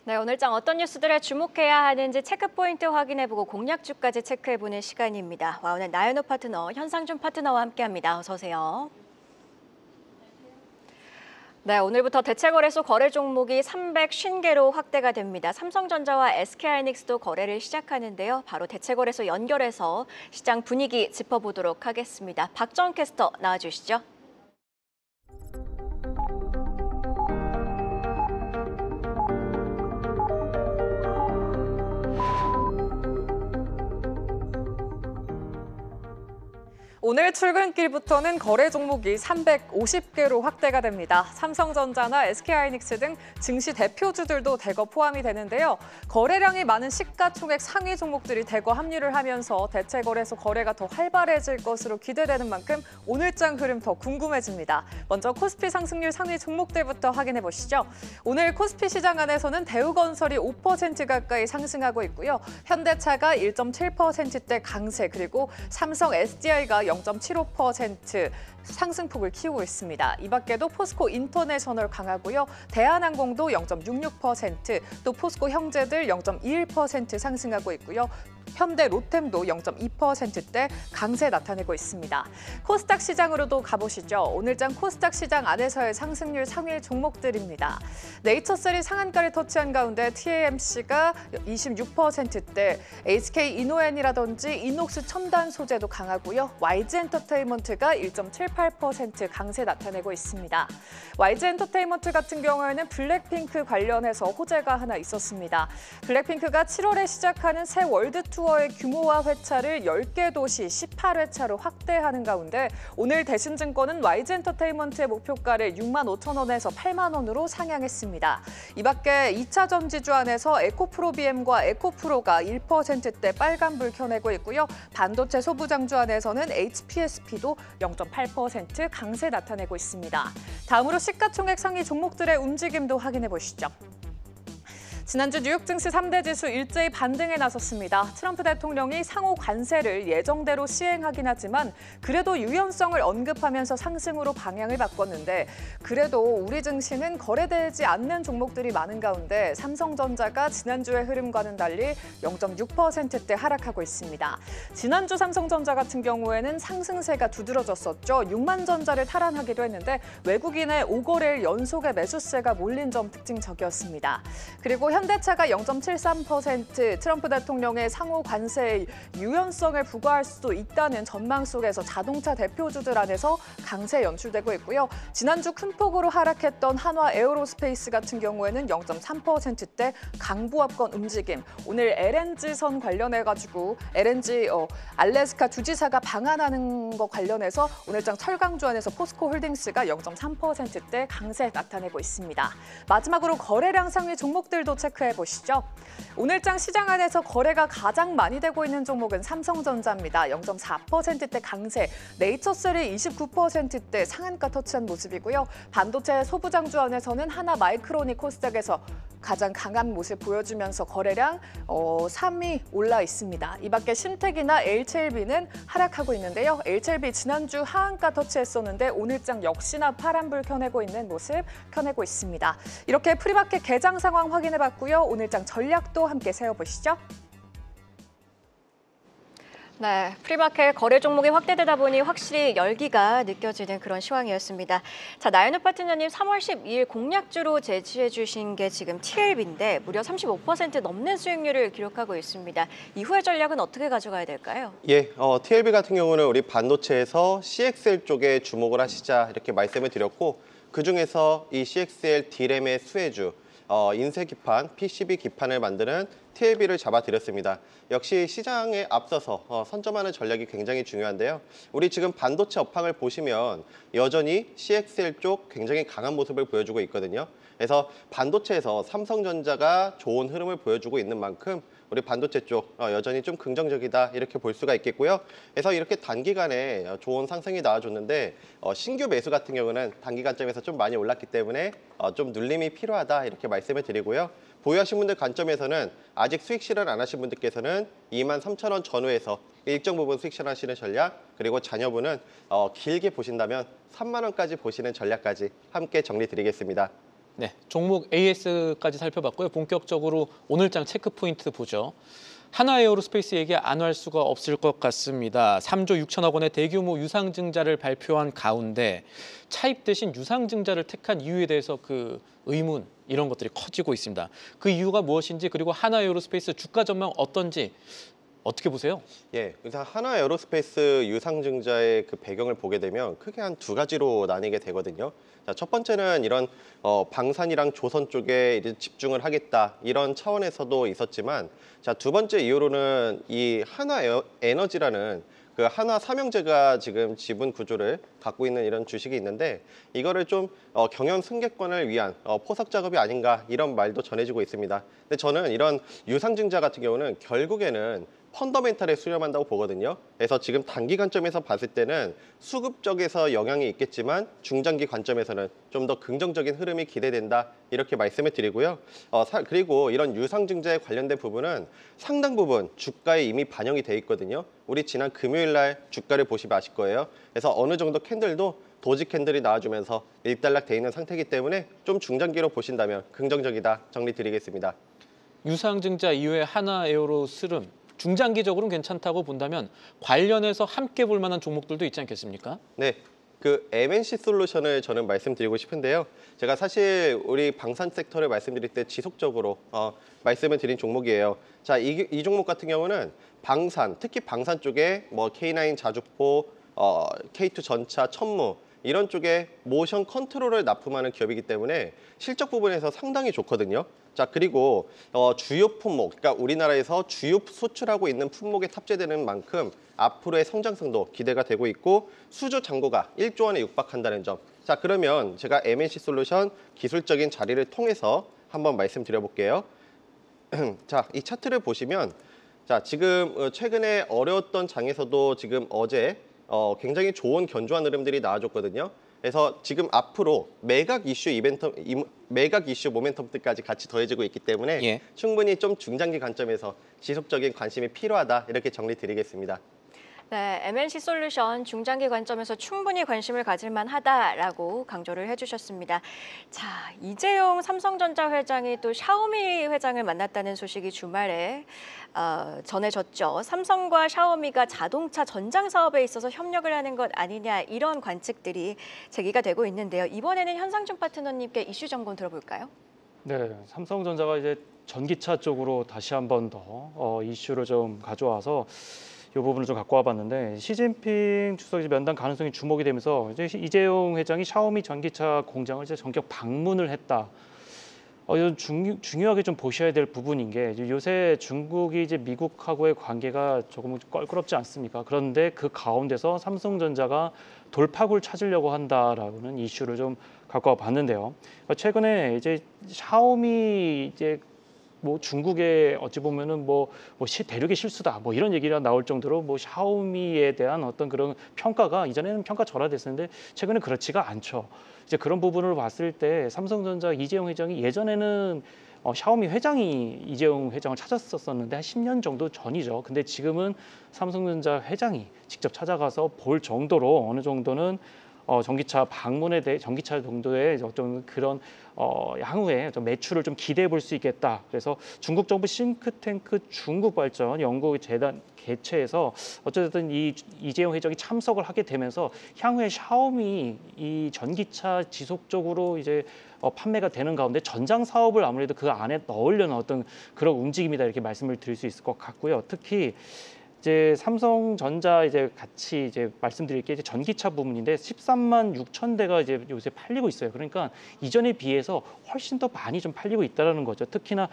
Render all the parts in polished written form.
네, 오늘장 어떤 뉴스들에 주목해야 하는지 체크포인트 확인해보고 공략주까지 체크해보는 시간입니다. 와, 오늘 나연호 파트너, 현상준 파트너와 함께합니다. 어서 오세요. 네, 오늘부터 대체거래소 거래 종목이 350개로 확대가 됩니다. 삼성전자와 SK하이닉스도 거래를 시작하는데요. 바로 대체거래소 연결해서 시장 분위기 짚어보도록 하겠습니다. 박정 캐스터 나와주시죠. 오늘 출근길부터는 거래 종목이 350개로 확대가 됩니다. 삼성전자나 SK하이닉스 등 증시 대표주들도 대거 포함이 되는데요. 거래량이 많은 시가총액 상위 종목들이 대거 합류를 하면서 대체거래소 거래가 더 활발해질 것으로 기대되는 만큼 오늘장 흐름 더 궁금해집니다. 먼저 코스피 상승률 상위 종목들부터 확인해 보시죠. 오늘 코스피 시장 안에서는 대우건설이 5% 가까이 상승하고 있고요. 현대차가 1.7%대 강세, 그리고 삼성 SDI가 0.75% 상승폭을 키우고 있습니다. 이 밖에도 포스코 인터내셔널 강하고요. 대한항공도 0.66%, 또 포스코 형제들 0.21% 상승하고 있고요. 현대 로템도 0.2%대 강세 나타내고 있습니다. 코스닥 시장으로도 가보시죠. 오늘장 코스닥 시장 안에서의 상승률 상위 종목들입니다. 네이처셀이 상한가를 터치한 가운데 TAMC가 26%대, HK이노엔이라든지 이녹스 첨단 소재도 강하고요. YG엔터테인먼트가 1.78% 강세 나타내고 있습니다. YG엔터테인먼트 같은 경우에는 블랙핑크 관련해서 호재가 하나 있었습니다. 블랙핑크가 7월에 시작하는 새 월드 투어의 규모와 회차를 10개 도시 18회차로 확대하는 가운데 오늘 대신증권은 YG엔터테인먼트의 목표가를 6만 5천 원에서 8만 원으로 상향했습니다. 이 밖에 2차 전지주 안에서 에코프로비엠과 에코프로가 1%대 빨간불 켜내고 있고요. 반도체 소부장주 안에서는 HPSP도 0.8% 강세 나타내고 있습니다. 다음으로 시가총액 상위 종목들의 움직임도 확인해 보시죠. 지난주 뉴욕 증시 3대 지수 일제히 반등에 나섰습니다. 트럼프 대통령이 상호 관세를 예정대로 시행하긴 하지만 그래도 유연성을 언급하면서 상승으로 방향을 바꿨는데, 그래도 우리 증시는 거래되지 않는 종목들이 많은 가운데 삼성전자가 지난주의 흐름과는 달리 0.6%대 하락하고 있습니다. 지난주 삼성전자 같은 경우에는 상승세가 두드러졌었죠. 6만 전자를 탈환하기도 했는데 외국인의 5거래일 연속의 매수세가 몰린 점 특징적이었습니다. 그리고 현대차가 0.73%, 트럼프 대통령의 상호 관세의 유연성을 부과할 수도 있다는 전망 속에서 자동차 대표주들 안에서 강세 연출되고 있고요. 지난주 큰 폭으로 하락했던 한화 에어로스페이스 같은 경우에는 0.3%대 강보합권 움직임. 오늘 LNG선 관련해가지고 LNG 알래스카 주지사가 방한하는 것 관련해서 오늘장 철강주 안에서 포스코 홀딩스가 0.3%대 강세 나타내고 있습니다. 마지막으로 거래량 상위 종목들도 체크해 보시죠. 오늘장 시장 안에서 거래가 가장 많이 되고 있는 종목은 삼성전자입니다. 0.4%대 강세, 네이처셀이 29%대 상한가 터치한 모습이고요. 반도체 소부장주 안에서는 하나마이크론이 코스닥에서 가장 강한 모습 보여주면서 거래량 3위 올라 있습니다. 이 밖에 신택이나 HLB는 하락하고 있는데요. HLB 지난주 하한가 터치했었는데 오늘장 역시나 파란불 켜내고 있는 모습 켜내고 있습니다. 이렇게 프리마켓 개장 상황 확인해봤고요. 오늘장 전략도 함께 세워보시죠. 네, 프리마켓 거래 종목이 확대되다 보니 확실히 열기가 느껴지는 그런 시황이었습니다. 자, 나연우 파트너님 3월 12일 공략주로 제시해 주신 게 지금 TLB인데 무려 35% 넘는 수익률을 기록하고 있습니다. 이후의 전략은 어떻게 가져가야 될까요? 예, TLB 같은 경우는 우리 반도체에서 CXL 쪽에 주목을 하시자 이렇게 말씀을 드렸고, 그중에서 이 CXL D램의 수혜주, 인쇄 기판, PCB 기판을 만드는 TLB를 잡아드렸습니다. 역시 시장에 앞서서 선점하는 전략이 굉장히 중요한데요. 우리 지금 반도체 업황을 보시면 여전히 CXL 쪽 굉장히 강한 모습을 보여주고 있거든요. 그래서 반도체에서 삼성전자가 좋은 흐름을 보여주고 있는 만큼 우리 반도체 쪽 여전히 좀 긍정적이다 이렇게 볼 수가 있겠고요. 그래서 이렇게 단기간에 좋은 상승이 나와줬는데 신규 매수 같은 경우는 단기간점에서 좀 많이 올랐기 때문에 좀 눌림이 필요하다 이렇게 말씀을 드리고요. 보유하신 분들 관점에서는 아직 수익 실현 안 하신 분들께서는 23,000원 전후에서 일정 부분 수익 실현하시는 전략, 그리고 자녀분은 길게 보신다면 3만 원까지 보시는 전략까지 함께 정리 드리겠습니다. 네, 종목 AS까지 살펴봤고요. 본격적으로 오늘장 체크 포인트 보죠. 하나에어로스페이스 얘기 안 할 수가 없을 것 같습니다. 3조 6천억 원의 대규모 유상증자를 발표한 가운데 차입 대신 유상증자를 택한 이유에 대해서 그 의문 이런 것들이 커지고 있습니다. 그 이유가 무엇인지 그리고 하나에어로스페이스 주가 전망 어떤지 어떻게 보세요? 예, 그래서 하나에어로스페이스 유상증자의 그 배경을 보게 되면 크게 한 두 가지로 나뉘게 되거든요. 자, 첫 번째는 이런 방산이랑 조선 쪽에 이제 집중을 하겠다 이런 차원에서도 있었지만, 자, 두 번째 이유로는 이 하나에너지라는 그 하나 삼형제가 지금 지분 구조를 갖고 있는 이런 주식이 있는데, 이거를 좀 경영 승계권을 위한 포석 작업이 아닌가 이런 말도 전해지고 있습니다. 근데 저는 이런 유상증자 같은 경우는 결국에는 펀더멘탈에 수렴한다고 보거든요. 그래서 지금 단기 관점에서 봤을 때는 수급 쪽에서 영향이 있겠지만 중장기 관점에서는 좀 더 긍정적인 흐름이 기대된다 이렇게 말씀을 드리고요. 그리고 이런 유상증자에 관련된 부분은 상당 부분 주가에 이미 반영이 돼 있거든요. 우리 지난 금요일 날 주가를 보시면 아실 거예요. 그래서 어느 정도 캔들도 도지 캔들이 나와주면서 일단락 돼 있는 상태이기 때문에 좀 중장기로 보신다면 긍정적이다 정리 드리겠습니다. 유상증자 이후에 하나에어로 스름 중장기적으로는 괜찮다고 본다면 관련해서 함께 볼 만한 종목들도 있지 않겠습니까? 네, 그 MNC 솔루션을 저는 말씀드리고 싶은데요. 제가 사실 우리 방산 섹터를 말씀드릴 때 지속적으로 말씀을 드린 종목이에요. 자, 이 종목 같은 경우는 방산, 특히 방산 쪽에 뭐 K9 자주포, K2 전차, 천무 이런 쪽에 모션 컨트롤을 납품하는 기업이기 때문에 실적 부분에서 상당히 좋거든요. 자, 그리고 주요 품목, 그러니까 우리나라에서 주요 수출하고 있는 품목에 탑재되는 만큼 앞으로의 성장성도 기대가 되고 있고 수주 잔고가 1조 원에 육박한다는 점. 자, 그러면 제가 MNC 솔루션 기술적인 자리를 통해서 한번 말씀드려볼게요. 자, 이 차트를 보시면 자, 지금 최근에 어려웠던 장에서도 지금 어제 굉장히 좋은 견조한 흐름들이 나와줬거든요. 그래서 지금 앞으로 매각 이슈 모멘텀들까지 같이 더해지고 있기 때문에 예. 충분히 좀 중장기 관점에서 지속적인 관심이 필요하다 이렇게 정리 드리겠습니다. 네, MNC 솔루션 중장기 관점에서 충분히 관심을 가질 만하다라고 강조를 해주셨습니다. 자, 이재용 삼성전자 회장이 또 샤오미 회장을 만났다는 소식이 주말에 전해졌죠. 삼성과 샤오미가 자동차 전장 사업에 있어서 협력을 하는 것 아니냐 이런 관측들이 제기가 되고 있는데요. 이번에는 현상준 파트너님께 이슈 점검 들어볼까요? 네, 삼성전자가 이제 전기차 쪽으로 다시 한 번 더 이슈를 좀 가져와서 이 부분을 좀 갖고 와봤는데, 시진핑 주석이 면담 가능성이 주목이 되면서 이제 이재용 회장이 샤오미 전기차 공장을 이제 전격 방문을 했다. 이건 중요하게 좀 보셔야 될 부분인 게, 요새 중국이 이제 미국하고의 관계가 조금 껄끄럽지 않습니까? 그런데 그 가운데서 삼성전자가 돌파구를 찾으려고 한다라는 이슈를 좀 갖고 와봤는데요. 최근에 이제 샤오미 이제 뭐 중국의 어찌 보면은 대륙의 실수다 뭐 이런 얘기가 나올 정도로 뭐 샤오미에 대한 어떤 그런 평가가 이전에는 평가절하됐었는데 최근에 그렇지가 않죠. 이제 그런 부분을 봤을 때 삼성전자 이재용 회장이 예전에는 샤오미 회장이 이재용 회장을 찾았었는데 한 10년 정도 전이죠. 근데 지금은 삼성전자 회장이 직접 찾아가서 볼 정도로 어느 정도는 전기차 방문에 대해 전기차 정도의 어떤 그런 향후에 매출을 좀 기대해 볼 수 있겠다. 그래서 중국 정부 싱크탱크 중국발전 연구재단 개최해서 어쨌든 이재용 회장이 참석을 하게 되면서 향후에 샤오미 이 전기차 지속적으로 이제 판매가 되는 가운데 전장 사업을 아무래도 그 안에 넣으려는 어떤 그런 움직임이다 이렇게 말씀을 드릴 수 있을 것 같고요. 특히 이제 삼성전자 이제 같이 이제 말씀드릴 게 이제 전기차 부분인데 13만 6천 대가 이제 요새 팔리고 있어요. 그러니까 이전에 비해서 훨씬 더 많이 좀 팔리고 있다라는 거죠. 특히나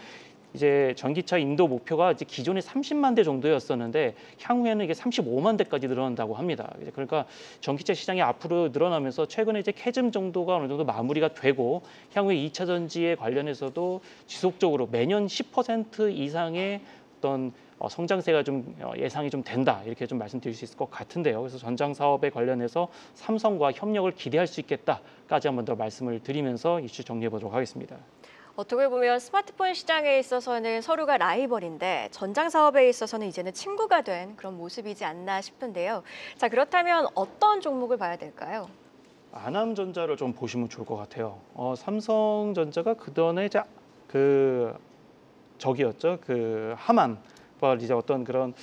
이제 전기차 인도 목표가 이제 기존에 30만 대 정도였었는데 향후에는 이게 35만 대까지 늘어난다고 합니다. 그러니까 전기차 시장이 앞으로 늘어나면서 최근에 이제 캐즘 정도가 어느 정도 마무리가 되고 향후에 2차 전지에 관련해서도 지속적으로 매년 10% 이상의 어떤 성장세가 좀 예상이 좀 된다 이렇게 좀 말씀드릴 수 있을 것 같은데요. 그래서 전장 사업에 관련해서 삼성과 협력을 기대할 수 있겠다까지 한 번 더 말씀을 드리면서 이슈 정리해 보도록 하겠습니다. 어떻게 보면 스마트폰 시장에 있어서는 서로가 라이벌인데 전장 사업에 있어서는 이제는 친구가 된 그런 모습이지 않나 싶은데요. 자, 그렇다면 어떤 종목을 봐야 될까요? 아남전자를 좀 보시면 좋을 것 같아요. 삼성전자가 그전에 적이었죠. 하만. 이제 어떤 그런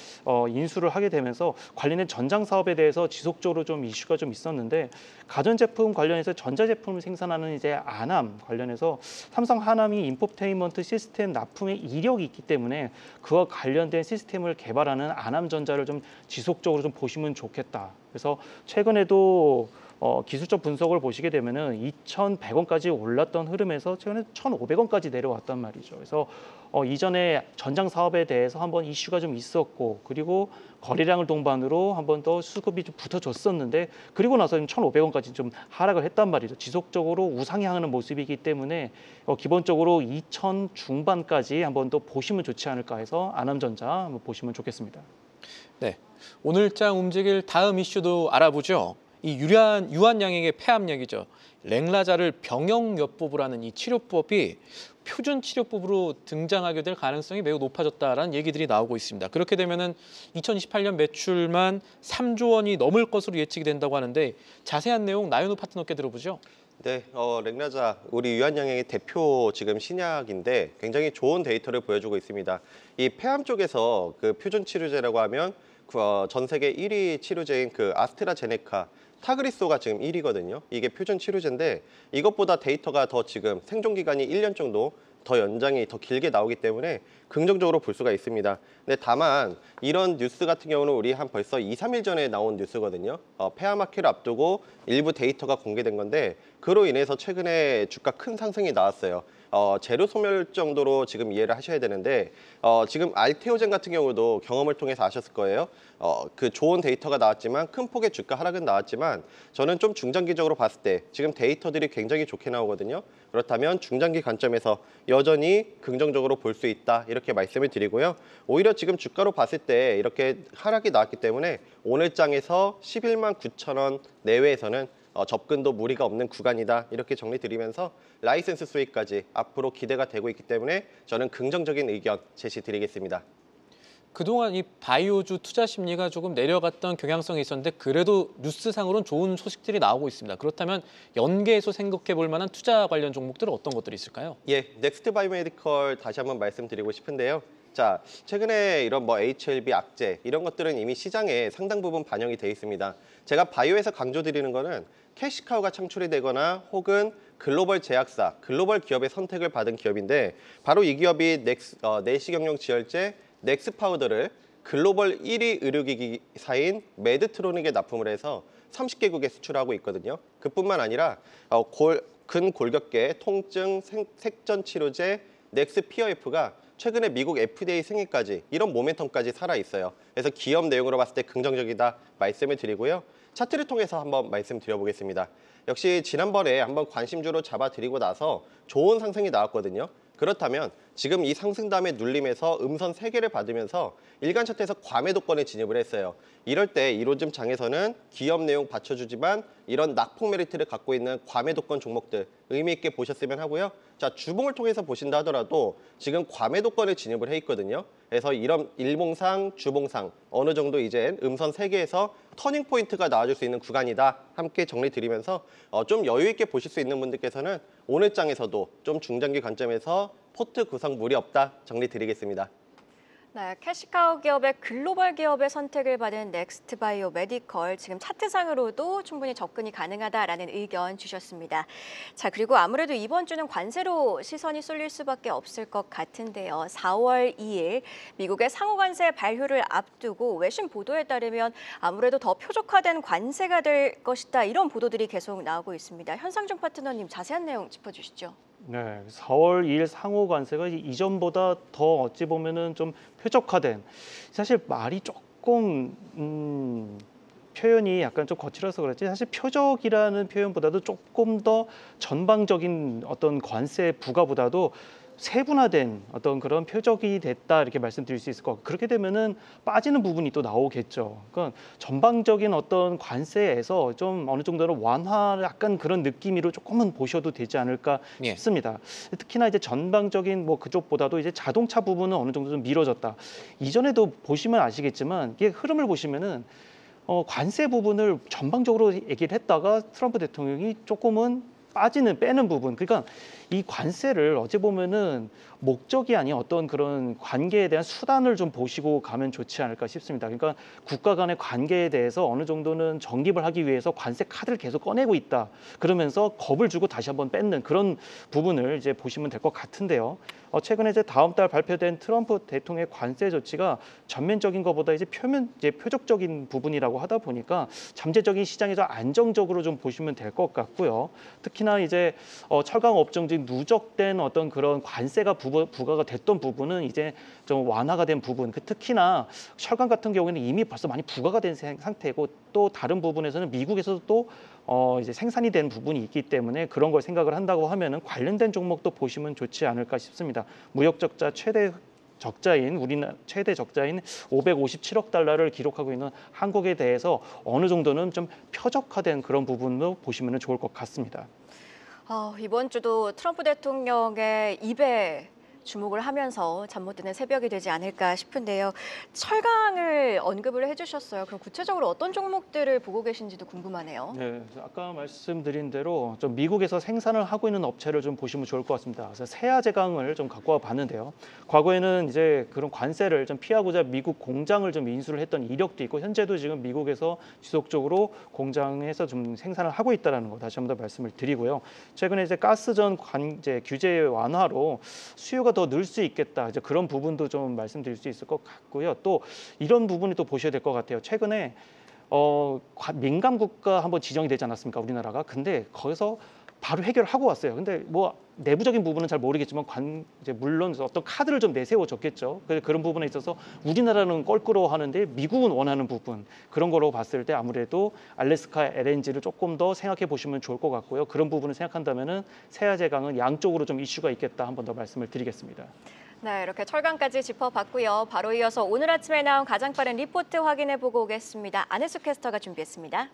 인수를 하게 되면서 관련된 전장 사업에 대해서 지속적으로 좀 이슈가 좀 있었는데 가전제품 관련해서 전자제품을 생산하는 이제 아남 관련해서 삼성 하남이 인포테인먼트 시스템 납품에 이력이 있기 때문에 그와 관련된 시스템을 개발하는 아남전자를 좀 지속적으로 좀 보시면 좋겠다. 그래서 최근에도 기술적 분석을 보시게 되면은 2,100원까지 올랐던 흐름에서 최근에 1,500원까지 내려왔단 말이죠. 그래서 이전에 전장 사업에 대해서 한번 이슈가 좀 있었고 그리고 거래량을 동반으로 한번 더 수급이 좀 붙어줬었는데 그리고 나서 1,500원까지 좀 하락을 했단 말이죠. 지속적으로 우상향하는 모습이기 때문에 기본적으로 2,000 중반까지 한번 더 보시면 좋지 않을까 해서 아남전자 한번 보시면 좋겠습니다. 네, 오늘장 움직일 다음 이슈도 알아보죠. 이 유한양에게 폐암약이죠. 랭라자를 병역요법을 하는 이 치료법이 표준 치료법으로 등장하게 될 가능성이 매우 높아졌다라는 얘기들이 나오고 있습니다. 그렇게 되면은 2028년 매출만 3조 원이 넘을 것으로 예측이 된다고 하는데 자세한 내용 나연우 파트너께 들어보죠. 네, 랭라자 우리 유한양의 대표 지금 신약인데 굉장히 좋은 데이터를 보여주고 있습니다. 이 폐암 쪽에서 그 표준 치료제라고 하면 전 세계 1위 치료제인 그 아스트라제네카 타그리소가 지금 1위거든요. 이게 표준 치료제인데 이것보다 데이터가 더 지금 생존 기간이 1년 정도 더 연장이 더 길게 나오기 때문에 긍정적으로 볼 수가 있습니다. 근데 다만 이런 뉴스 같은 경우는 우리 한 벌써 2, 3일 전에 나온 뉴스거든요. 폐암학회를 앞두고 일부 데이터가 공개된 건데 그로 인해서 최근에 주가 큰 상승이 나왔어요. 재료 소멸 정도로 지금 이해를 하셔야 되는데 지금 알테오젠 같은 경우도 경험을 통해서 아셨을 거예요. 그 좋은 데이터가 나왔지만 큰 폭의 주가 하락은 나왔지만 저는 좀 중장기적으로 봤을 때 지금 데이터들이 굉장히 좋게 나오거든요. 그렇다면 중장기 관점에서 여전히 긍정적으로 볼 수 있다 이렇게 말씀을 드리고요. 오히려 지금 주가로 봤을 때 이렇게 하락이 나왔기 때문에 오늘 장에서 11만 9천 원 내외에서는 접근도 무리가 없는 구간이다 이렇게 정리드리면서 라이센스 수익까지 앞으로 기대가 되고 있기 때문에 저는 긍정적인 의견 제시드리겠습니다. 그동안 이 바이오주 투자 심리가 조금 내려갔던 경향성이 있었는데 그래도 뉴스상으로는 좋은 소식들이 나오고 있습니다. 그렇다면 연계해서 생각해 볼 만한 투자 관련 종목들은 어떤 것들이 있을까요? 예, 넥스트 바이오메디컬 다시 한번 말씀드리고 싶은데요. 자, 최근에 이런 HLB, 악재 이런 것들은 이미 시장에 상당 부분 반영이 돼 있습니다. 제가 바이오에서 강조드리는 거는 캐시카우가 창출이 되거나 혹은 글로벌 제약사, 글로벌 기업의 선택을 받은 기업인데 바로 이 기업이 내시경용 지혈제 넥스파우더를 글로벌 1위 의료기기사인 메드트로닉에 납품을 해서 30개국에 수출하고 있거든요. 그뿐만 아니라 근골격계 통증 색전 치료제 넥스피어F가 최근에 미국 FDA 승인까지 이런 모멘텀까지 살아있어요. 그래서 기업 내용으로 봤을 때 긍정적이다 말씀을 드리고요. 차트를 통해서 한번 말씀드려보겠습니다. 역시 지난번에 한번 관심주로 잡아드리고 나서 좋은 상승이 나왔거든요. 그렇다면 지금 이 상승담의 눌림에서 음선 3개를 받으면서 일간 차트에서 과매도권에 진입을 했어요. 이럴 때 이로즘 장에서는 기업 내용 받쳐주지만 이런 낙폭 메리트를 갖고 있는 과매도권 종목들 의미 있게 보셨으면 하고요. 자, 주봉을 통해서 보신다 하더라도 지금 과매도권에 진입을 해 있거든요. 그래서 이런 일봉상, 주봉상 어느 정도 이제 음선 3개에서 터닝 포인트가 나와줄 수 있는 구간이다. 함께 정리드리면서 좀 여유 있게 보실 수 있는 분들께서는 오늘 장에서도 좀 중장기 관점에서 포트 구성 무리 없다 정리드리겠습니다. 네, 캐시카우 기업의 글로벌 기업의 선택을 받은 넥스트 바이오 메디컬 지금 차트상으로도 충분히 접근이 가능하다라는 의견 주셨습니다. 자, 그리고 아무래도 이번 주는 관세로 시선이 쏠릴 수밖에 없을 것 같은데요. 4월 2일 미국의 상호 관세 발효를 앞두고 외신 보도에 따르면 아무래도 더 표적화된 관세가 될 것이다. 이런 보도들이 계속 나오고 있습니다. 현상중 파트너님 자세한 내용 짚어주시죠. 네, 4월 2일 상호 관세가 이전보다 더 어찌 보면은 좀 표적화된, 사실 말이 조금 표현이 약간 좀 거칠어서 그렇지 사실 표적이라는 표현보다도 조금 더 전방적인 어떤 관세 부과보다도 세분화된 어떤 그런 표적이 됐다 이렇게 말씀드릴 수 있을 것 같고, 그렇게 되면은 빠지는 부분이 또 나오겠죠. 그러니까 전방적인 어떤 관세에서 좀 어느 정도는 완화 약간 그런 느낌으로 조금은 보셔도 되지 않을까 싶습니다. 특히나 이제 전방적인 그쪽보다도 이제 자동차 부분은 어느 정도 좀 미뤄졌다. 이전에도 보시면 아시겠지만 이게 흐름을 보시면은 관세 부분을 전방적으로 얘기를 했다가 트럼프 대통령이 조금은 빼는 부분. 그러니까 이 관세를 어찌 보면은 목적이 아닌 어떤 그런 관계에 대한 수단을 좀 보시고 가면 좋지 않을까 싶습니다. 그러니까 국가 간의 관계에 대해서 어느 정도는 정립을 하기 위해서 관세 카드를 계속 꺼내고 있다. 그러면서 겁을 주고 다시 한번 뺏는 그런 부분을 이제 보시면 될 것 같은데요. 최근에 이제 다음 달 발표된 트럼프 대통령의 관세 조치가 전면적인 것보다 이제 표적적인 부분이라고 하다 보니까 잠재적인 시장에서 안정적으로 좀 보시면 될 것 같고요. 특히나 이제 철강 업종직 누적된 어떤 그런 관세가 부과가 됐던 부분은 이제 좀 완화가 된 부분. 특히나 철강 같은 경우에는 이미 벌써 많이 부과가 된 상태고 또 다른 부분에서는 미국에서도 또 이제 생산이 된 부분이 있기 때문에 그런 걸 생각을 한다고 하면은 관련된 종목도 보시면 좋지 않을까 싶습니다. 무역 적자 우리나라 최대 적자인 557억 달러를 기록하고 있는 한국에 대해서 어느 정도는 좀 표적화된 그런 부분도 보시면 좋을 것 같습니다. 이번 주도 트럼프 대통령의 입에 주목을 하면서 잠 못 드는 새벽이 되지 않을까 싶은데요. 철강을 언급을 해주셨어요. 그럼 구체적으로 어떤 종목들을 보고 계신지도 궁금하네요. 네, 아까 말씀드린 대로 좀 미국에서 생산을 하고 있는 업체를 좀 보시면 좋을 것 같습니다. 그래서 세아제강을 좀 갖고 와 봤는데요. 과거에는 이제 그런 관세를 좀 피하고자 미국 공장을 좀 인수를 했던 이력도 있고 현재도 지금 미국에서 지속적으로 공장에서 좀 생산을 하고 있다는 거 다시 한번 더 말씀을 드리고요. 최근에 이제 가스전 이제 규제 완화로 수요가 더 늘 수 있겠다. 이제 그런 부분도 좀 말씀드릴 수 있을 것 같고요. 또 이런 부분이 또 보셔야 될 것 같아요. 최근에 민감 국가 한번 지정이 되지 않았습니까? 우리나라가. 근데 거기서 바로 해결하고 왔어요. 근데 뭐 내부적인 부분은 잘 모르겠지만 이제 물론 어떤 카드를 좀 내세워줬겠죠. 그런 부분에 있어서 우리나라는 껄끄러워하는데 미국은 원하는 부분 그런 거로 봤을 때 아무래도 알래스카 LNG를 조금 더 생각해 보시면 좋을 것 같고요. 그런 부분을 생각한다면은 세아제강은 양쪽으로 좀 이슈가 있겠다 한 번 더 말씀을 드리겠습니다. 네, 이렇게 철강까지 짚어봤고요. 바로 이어서 오늘 아침에 나온 가장 빠른 리포트 확인해보고 오겠습니다. 안혜수 캐스터가 준비했습니다.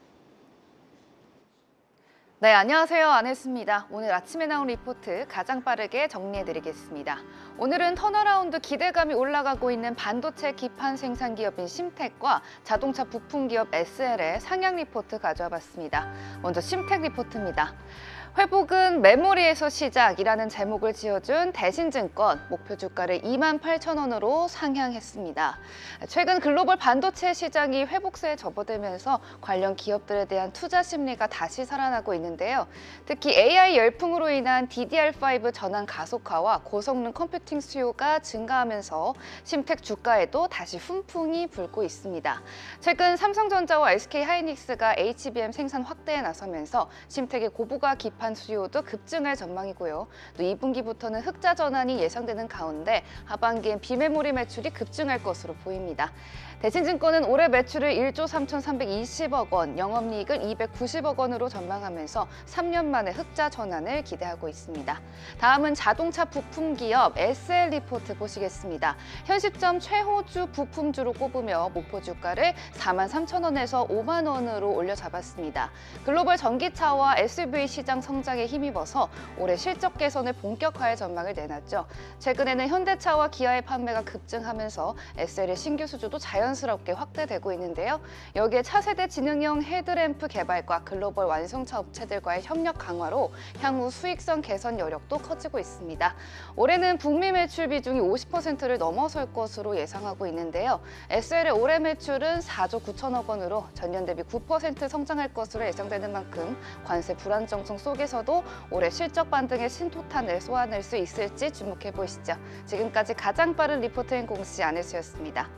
네, 안녕하세요. 안혜수입니다. 오늘 아침에 나온 리포트 가장 빠르게 정리해드리겠습니다. 오늘은 턴어라운드 기대감이 올라가고 있는 반도체 기판 생산 기업인 심텍과 자동차 부품 기업 SL의 상향 리포트 가져와 봤습니다. 먼저 심텍 리포트입니다. 회복은 메모리에서 시작이라는 제목을 지어준 대신증권 목표 주가를 28,000원으로 상향했습니다. 최근 글로벌 반도체 시장이 회복세에 접어들면서 관련 기업들에 대한 투자 심리가 다시 살아나고 있는데요. 특히 AI 열풍으로 인한 DDR5 전환 가속화와 고성능 컴퓨팅 수요가 증가하면서 심텍 주가에도 다시 훈풍이 불고 있습니다. 최근 삼성전자와 SK하이닉스가 HBM 생산 확대에 나서면서 심텍의 고부가 기판 수요도 급증할 전망이고요. 또 2분기부터는 흑자 전환이 예상되는 가운데 하반기엔 비메모리 매출이 급증할 것으로 보입니다. 대신증권은 올해 매출을 1조 3,320억 원, 영업이익을 290억 원으로 전망하면서 3년 만에 흑자 전환을 기대하고 있습니다. 다음은 자동차 부품 기업 SL 리포트 보시겠습니다. 현 시점 최호주 부품주로 꼽으며 목표 주가를 43,000원에서 5만 원으로 올려 잡았습니다. 글로벌 전기차와 SUV 시장 성장에 힘입어서 올해 실적 개선을 본격화할 전망을 내놨죠. 최근에는 현대차와 기아의 판매가 급증하면서 SL의 신규 수주도 자연스럽게 확대되고 있는데요. 여기에 차세대 지능형 헤드램프 개발과 글로벌 완성차 업체들과의 협력 강화로 향후 수익성 개선 여력도 커지고 있습니다. 올해는 북미 매출 비중이 50%를 넘어설 것으로 예상하고 있는데요. SL의 올해 매출은 4조 9천억 원으로 전년 대비 9% 성장할 것으로 예상되는 만큼 관세 불안정성 속에서도 올해 실적 반등의 신토탄을 쏘아낼 수 있을지 주목해 보시죠. 지금까지 가장 빠른 리포트인 공시 안혜수였습니다.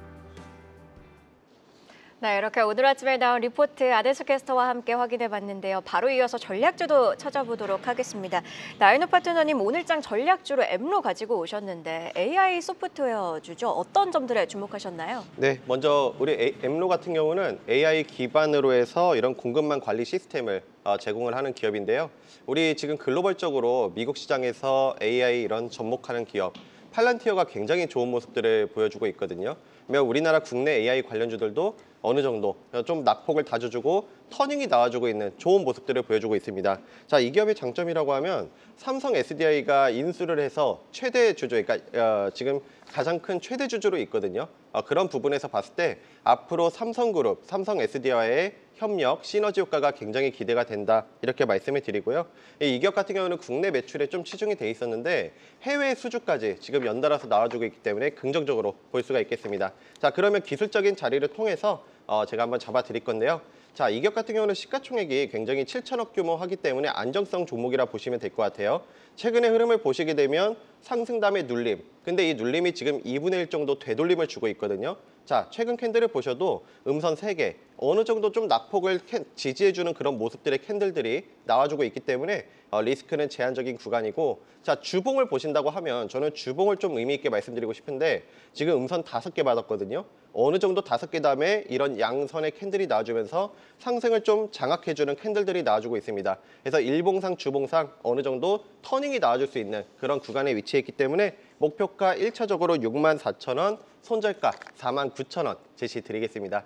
네, 이렇게 오늘 아침에 나온 리포트 안혜수 캐스터와 함께 확인해봤는데요. 바로 이어서 전략주도 찾아보도록 하겠습니다. 나인호 파트너님 오늘장 전략주로 엠로 가지고 오셨는데 AI 소프트웨어주죠. 어떤 점들에 주목하셨나요? 네, 먼저 우리 엠로 같은 경우는 AI 기반으로 해서 이런 공급망 관리 시스템을 제공을 하는 기업인데요. 우리 지금 글로벌적으로 미국 시장에서 AI 이런 접목하는 기업, 팔란티어가 굉장히 좋은 모습들을 보여주고 있거든요. 우리나라 국내 AI 관련주들도 어느 정도 좀 낙폭을 다져주고 터닝이 나와주고 있는 좋은 모습들을 보여주고 있습니다. 자, 이 기업의 장점이라고 하면 삼성 SDI가 인수를 해서 최대 주주, 그러니까 지금 가장 큰 최대 주주로 있거든요. 그런 부분에서 봤을 때 앞으로 삼성그룹, 삼성 SDI와의 협력, 시너지 효과가 굉장히 기대가 된다, 이렇게 말씀을 드리고요. 이 기업 같은 경우는 국내 매출에 좀 치중이 돼 있었는데 해외 수주까지 지금 연달아서 나와주고 있기 때문에 긍정적으로 볼 수가 있겠습니다. 자, 그러면 기술적인 자리를 통해서 제가 한번 잡아 드릴 건데요. 자, 이 기업 같은 경우는 시가총액이 굉장히 7천억 규모 하기 때문에 안정성 종목이라 보시면 될 것 같아요. 최근의 흐름을 보시게 되면 상승 다음에 눌림. 근데 이 눌림이 지금 2분의 1 정도 되돌림을 주고 있거든요. 자, 최근 캔들을 보셔도 음선 3개, 어느 정도 좀 낙폭을 지지해주는 그런 모습들의 캔들들이 나와주고 있기 때문에 리스크는 제한적인 구간이고, 자, 주봉을 보신다고 하면 저는 주봉을 좀 의미 있게 말씀드리고 싶은데 지금 음선 5개 받았거든요. 어느 정도 5개 다음에 이런 양선의 캔들이 나와주면서 상승을 좀 장악해주는 캔들들이 나와주고 있습니다. 그래서 일봉상, 주봉상 어느 정도 터닝이 나와줄 수 있는 그런 구간에 위치해 있기 때문에 목표가 1차적으로 64,000원, 손절가 49,000원 제시드리겠습니다.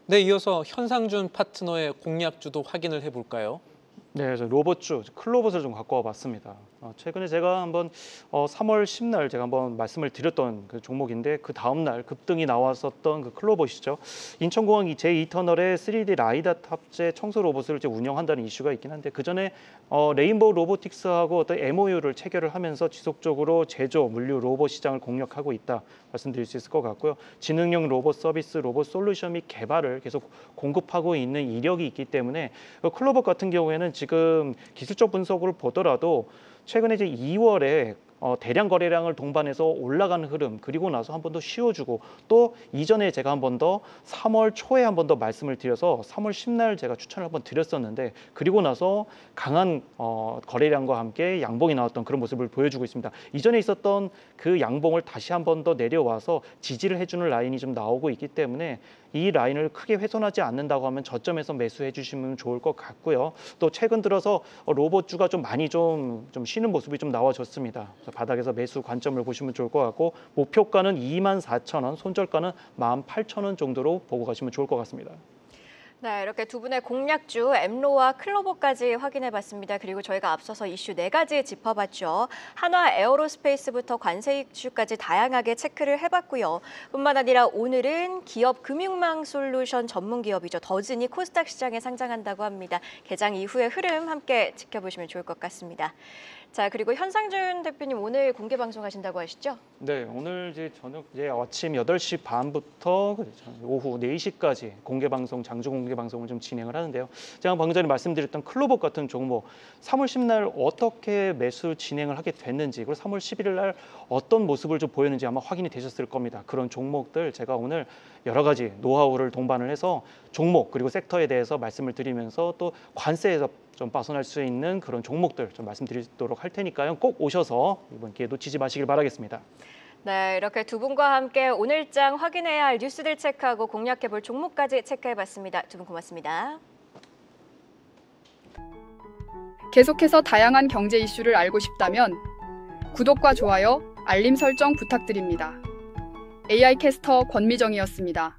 네, 이어서 현상준 파트너의 공략주도 확인을 해볼까요? 네, 그래서 로봇주, 클로봇을 좀 갖고 와봤습니다. 최근에 제가 한번 3월 10날 제가 한번 말씀을 드렸던 그 종목인데 그 다음 날 급등이 나왔었던 그 클로봇이죠. 인천공항 제2터널에 3D 라이다 탑재 청소 로봇을 이제 운영한다는 이슈가 있긴 한데 그 전에 레인보우 로보틱스하고 어떤 MOU를 체결을 하면서 지속적으로 제조, 물류, 로봇 시장을 공략하고 있다 말씀드릴 수 있을 것 같고요. 지능형 로봇 서비스, 로봇 솔루션 및 개발을 계속 공급하고 있는 이력이 있기 때문에 클로봇 같은 경우에는 지금 기술적 분석을 보더라도 최근에 이제 2월에 대량 거래량을 동반해서 올라가는 흐름, 그리고 나서 한 번 더 쉬어주고, 또 이전에 제가 한 번 더 3월 초에 한 번 더 말씀을 드려서 3월 10날 제가 추천을 한 번 드렸었는데, 그리고 나서 강한 거래량과 함께 양봉이 나왔던 그런 모습을 보여주고 있습니다. 이전에 있었던 그 양봉을 다시 한 번 더 내려와서 지지를 해주는 라인이 좀 나오고 있기 때문에 이 라인을 크게 훼손하지 않는다고 하면 저점에서 매수해 주시면 좋을 것 같고요. 또 최근 들어서 로봇주가 좀 많이 좀 쉬는 모습이 좀 나와졌습니다. 바닥에서 매수 관점을 보시면 좋을 것 같고, 목표가는 24,000원, 손절가는 18,000원 정도로 보고 가시면 좋을 것 같습니다. 네, 이렇게 두 분의 공략주 엠로와 클로봇까지 확인해봤습니다. 그리고 저희가 앞서서 이슈 4가지 짚어봤죠. 한화 에어로스페이스부터 관세 이슈까지 다양하게 체크를 해봤고요. 뿐만 아니라 오늘은 기업 금융망 솔루션 전문 기업이죠. 더진이 코스닥 시장에 상장한다고 합니다. 개장 이후의 흐름 함께 지켜보시면 좋을 것 같습니다. 자, 그리고 현상준 대표님 오늘 공개 방송하신다고 하시죠? 네, 오늘 이제 아침 8시 반부터 오후 4시까지 공개 방송, 장중 공개 방송을 좀 진행을 하는데요. 제가 방금 전에 말씀드렸던 클로봇 같은 종목, 3월 10날 어떻게 매수 진행을 하게 됐는지, 그리고 3월 11일 날 어떤 모습을 좀 보였는지 아마 확인이 되셨을 겁니다. 그런 종목들 제가 오늘 여러 가지 노하우를 동반을 해서 종목 그리고 섹터에 대해서 말씀을 드리면서 또 관세에서 좀 벗어날 수 있는 그런 종목들 좀 말씀드리도록 할 테니까요. 꼭 오셔서 이번 기회 놓치지 마시길 바라겠습니다. 네, 이렇게 두 분과 함께 오늘장 확인해야 할 뉴스들 체크하고 공략해볼 종목까지 체크해봤습니다. 두 분 고맙습니다. 계속해서 다양한 경제 이슈를 알고 싶다면 구독과 좋아요, 알림 설정 부탁드립니다. AI 캐스터 권미정이었습니다.